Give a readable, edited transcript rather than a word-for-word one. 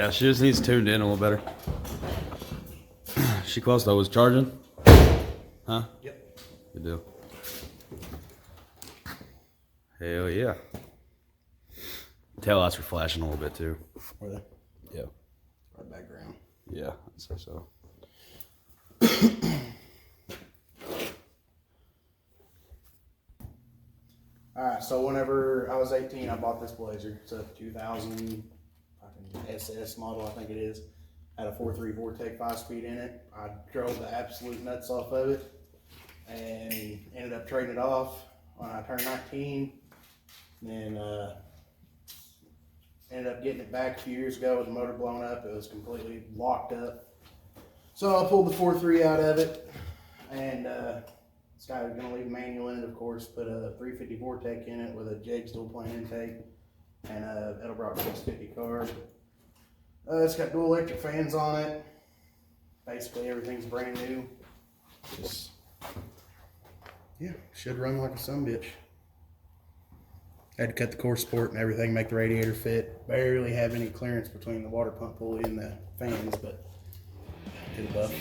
Yeah, she just needs tuned in a little better. She close though. Was charging? Huh? Yep. Good deal. Hell yeah. Tail lights were flashing a little bit too. Were they? Yeah. Right background. Yeah, I'd say so. Alright, so whenever I was 18, I bought this Blazer. It's a 2000 SS model, I think it is. Had a 4.3 Vortec 5-speed in it. I drove the absolute nuts off of it and ended up trading it off when I turned 19. Then ended up getting it back a few years ago with the motor blown up. It was completely locked up. So I pulled the 4.3 out of it, and this guy was going to leave a manual in it, of course, put a 350 Vortec in it with a Jegs dual plane intake and a Edelbrock 650 carb. It's got dual electric fans on it. Basically everything's brand new. Just, yeah, should run like a sumbitch. Had to cut the core support and everything, make the radiator fit. Barely have any clearance between the water pump pulley and the fans, but did a buff.